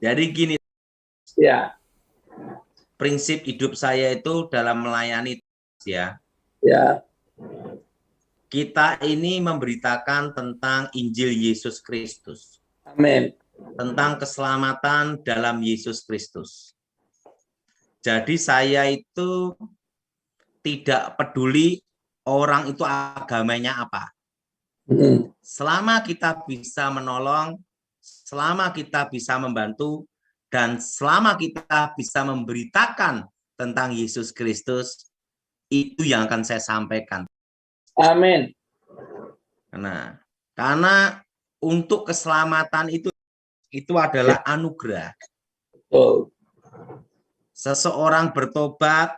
Jadi gini, Ya, prinsip hidup saya itu dalam melayani ya. ya, Kita ini memberitakan tentang Injil Yesus Kristus, amin. tentang keselamatan dalam Yesus Kristus. Jadi saya itu tidak peduli orang itu agamanya apa. Selama kita bisa menolong, selama kita bisa membantu, dan selama kita bisa memberitakan tentang Yesus Kristus, itu yang akan saya sampaikan. Amin. Nah, karena untuk keselamatan itu adalah anugerah. Betul. Seseorang bertobat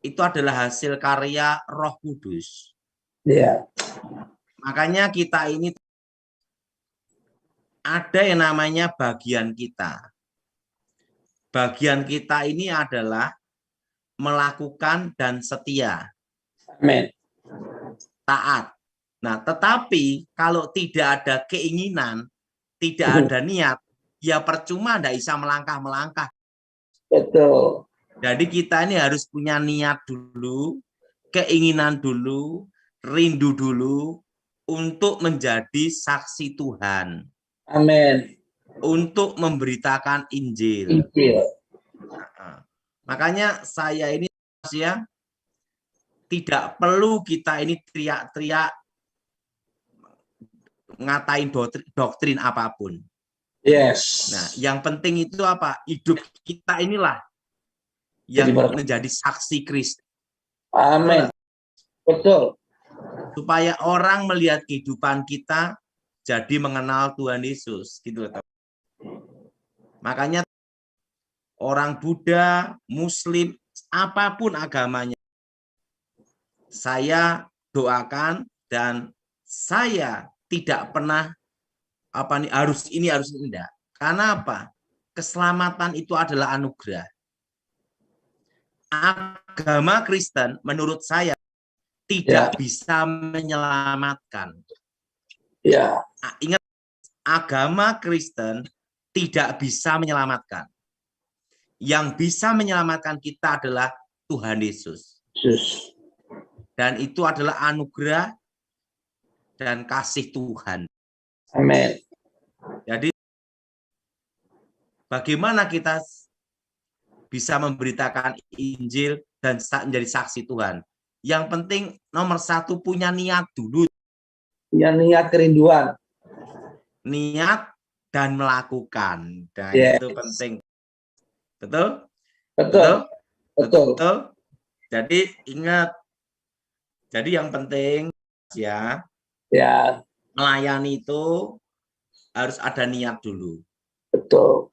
itu adalah hasil karya Roh Kudus. Ya, Makanya kita ini ada yang namanya bagian kita. Bagian kita ini adalah melakukan dan setia. amin. Taat. Nah, tetapi kalau tidak ada keinginan, tidak ada niat, ya percuma tidak bisa melangkah-melangkah. Betul. Jadi kita ini harus punya niat dulu, keinginan dulu, rindu dulu untuk menjadi saksi Tuhan. Amin. Untuk memberitakan Injil. Injil. Makanya saya ini ya tidak perlu kita ini teriak-teriak ngatain doktrin apapun. Yes. Nah, yang penting itu apa? Hidup kita inilah yang menjadi saksi Kristus. Amin. Betul. Supaya orang melihat kehidupan kita jadi mengenal Tuhan Yesus, gitu. Makanya orang Buddha, Muslim, apapun agamanya, saya doakan dan saya tidak pernah harus ini enggak. Karena apa? Keselamatan itu adalah anugerah. Agama Kristen menurut saya tidak bisa menyelamatkan. Ya. Ingat, agama Kristen tidak bisa menyelamatkan. Yang bisa menyelamatkan kita adalah Tuhan Yesus. Dan itu adalah anugerah dan kasih Tuhan. Amin. Jadi bagaimana kita bisa memberitakan Injil dan menjadi saksi Tuhan? Yang penting nomor satu punya niat dulu. Punya niat, kerinduan. Niat dan melakukan. Dan itu penting. Betul? Betul. Betul. Betul. Jadi ingat. Jadi yang penting ya. Ya. Melayani itu harus ada niat dulu. Betul.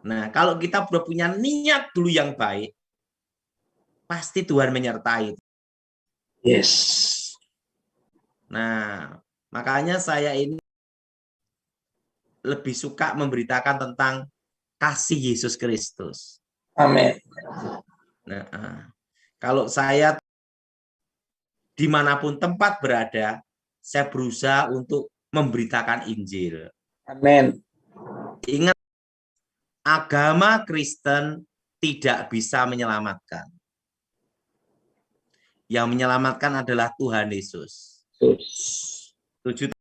Nah, kalau kita sudah punya niat dulu yang baik, pasti Tuhan menyertai. Yes. Nah, makanya saya ini lebih suka memberitakan tentang kasih Yesus Kristus. Amin. Nah, kalau saya dimanapun tempat berada, saya berusaha untuk memberitakan Injil. Amin. Ingat, agama Kristen tidak bisa menyelamatkan. Yang menyelamatkan adalah Tuhan Yesus. Setuju